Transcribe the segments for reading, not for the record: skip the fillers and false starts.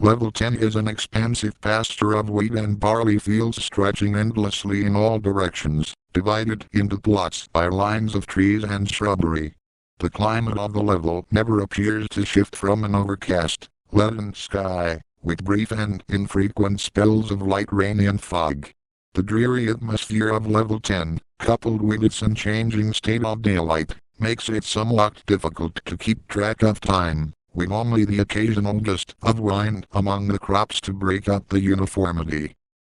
Level 10 is an expansive pasture of wheat and barley fields stretching endlessly in all directions, divided into plots by lines of trees and shrubbery. The climate of the level never appears to shift from an overcast, leaden sky, with brief and infrequent spells of light rain and fog. The dreary atmosphere of Level 10, coupled with its unchanging state of daylight, makes it somewhat difficult to keep track of time, with only the occasional gust of wind among the crops to break up the uniformity.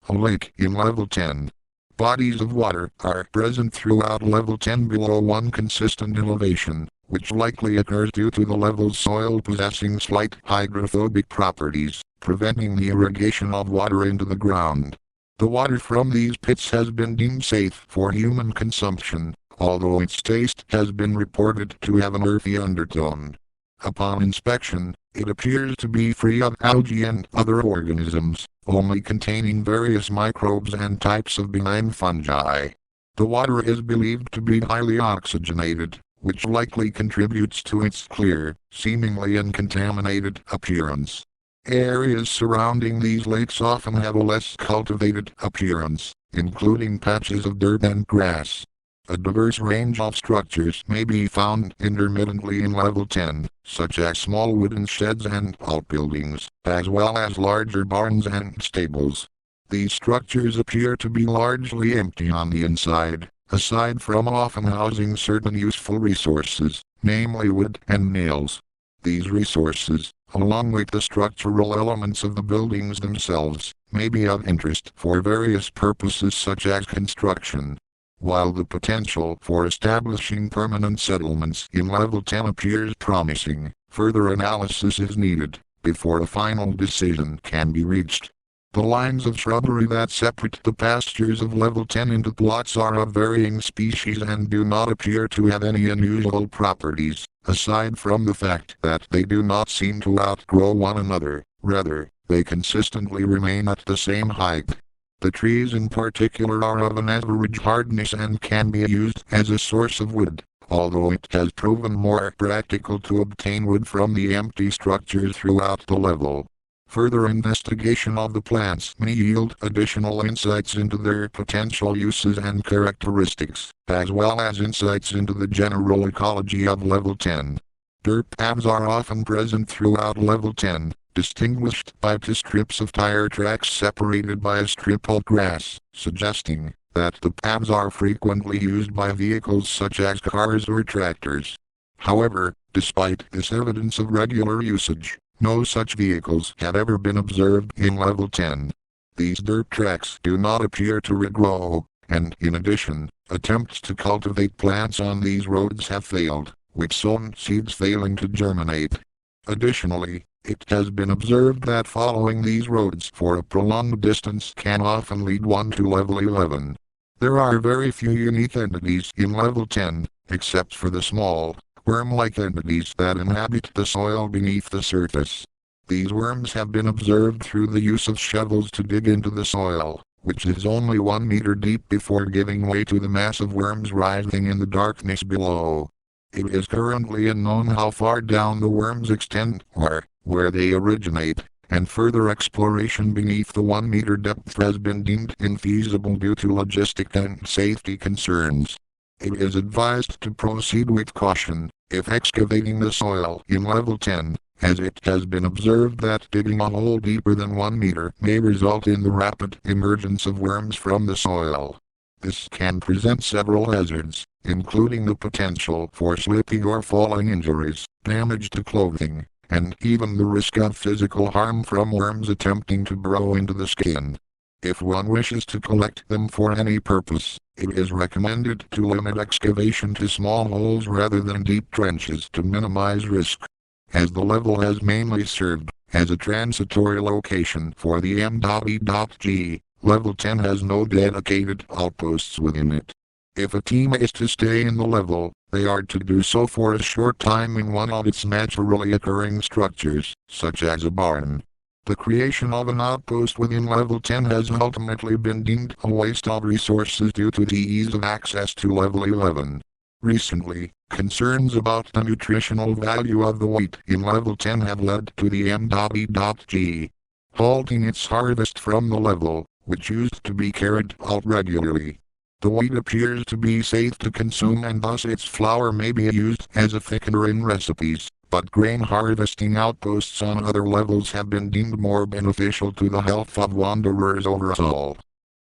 A lake in Level 10. Bodies of water are present throughout Level 10 below one consistent elevation, which likely occurs due to the level's soil possessing slight hydrophobic properties, preventing the irrigation of water into the ground. The water from these pits has been deemed safe for human consumption, although its taste has been reported to have an earthy undertone. Upon inspection, it appears to be free of algae and other organisms, only containing various microbes and types of benign fungi. The water is believed to be highly oxygenated, which likely contributes to its clear, seemingly uncontaminated appearance. Areas surrounding these lakes often have a less cultivated appearance, including patches of dirt and grass. A diverse range of structures may be found intermittently in Level 10, such as small wooden sheds and outbuildings, as well as larger barns and stables. These structures appear to be largely empty on the inside, aside from often housing certain useful resources, namely wood and nails. These resources, along with the structural elements of the buildings themselves, may be of interest for various purposes such as construction. While the potential for establishing permanent settlements in Level 10 appears promising, further analysis is needed before a final decision can be reached. The lines of shrubbery that separate the pastures of Level 10 into plots are of varying species and do not appear to have any unusual properties, aside from the fact that they do not seem to outgrow one another. Rather, they consistently remain at the same height. The trees in particular are of an average hardness and can be used as a source of wood, although it has proven more practical to obtain wood from the empty structures throughout the level. Further investigation of the plants may yield additional insights into their potential uses and characteristics, as well as insights into the general ecology of Level 10. Dirt paths are often present throughout Level 10, distinguished by two strips of tire tracks separated by a strip of grass, suggesting that the paths are frequently used by vehicles such as cars or tractors. However, despite this evidence of regular usage, no such vehicles have ever been observed in Level 10. These dirt tracks do not appear to regrow, and in addition, attempts to cultivate plants on these roads have failed, with sown seeds failing to germinate. Additionally, it has been observed that following these roads for a prolonged distance can often lead one to Level 11. There are very few unique entities in Level 10, except for the small, worm-like entities that inhabit the soil beneath the surface. These worms have been observed through the use of shovels to dig into the soil, which is only 1 meter deep before giving way to the mass of worms writhing in the darkness below. It is currently unknown how far down the worms extend, or where they originate, and further exploration beneath the 1 meter depth has been deemed infeasible due to logistic and safety concerns. It is advised to proceed with caution if excavating the soil in Level 10, as it has been observed that digging a hole deeper than 1 meter may result in the rapid emergence of worms from the soil. This can present several hazards, including the potential for slipping or falling injuries, damage to clothing, and even the risk of physical harm from worms attempting to burrow into the skin. If one wishes to collect them for any purpose, it is recommended to limit excavation to small holes rather than deep trenches to minimize risk. As the level has mainly served as a transitory location for the M.E.G, Level 10 has no dedicated outposts within it. If a team is to stay in the level, they are to do so for a short time in one of its naturally occurring structures, such as a barn. The creation of an outpost within Level 10 has ultimately been deemed a waste of resources due to the ease of access to Level 11. Recently, concerns about the nutritional value of the wheat in Level 10 have led to the M.E.G halting its harvest from the level, which used to be carried out regularly. The wheat appears to be safe to consume and thus its flour may be used as a thickener in recipes, but grain harvesting outposts on other levels have been deemed more beneficial to the health of wanderers overall.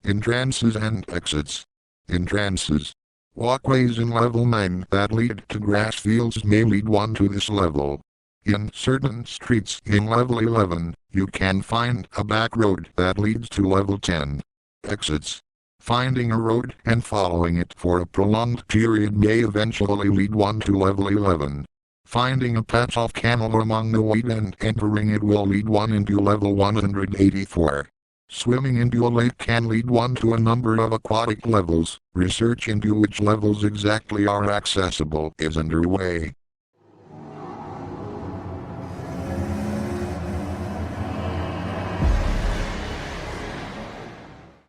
Entrances and exits. Entrances. Walkways in level 9 that lead to grass fields may lead one to this level. In certain streets in level 11, you can find a back road that leads to level 10. Exits. Finding a road and following it for a prolonged period may eventually lead one to level 11. Finding a patch of camel among the wheat and entering it will lead one into level 184. Swimming into a lake can lead one to a number of aquatic levels. Research into which levels exactly are accessible is underway.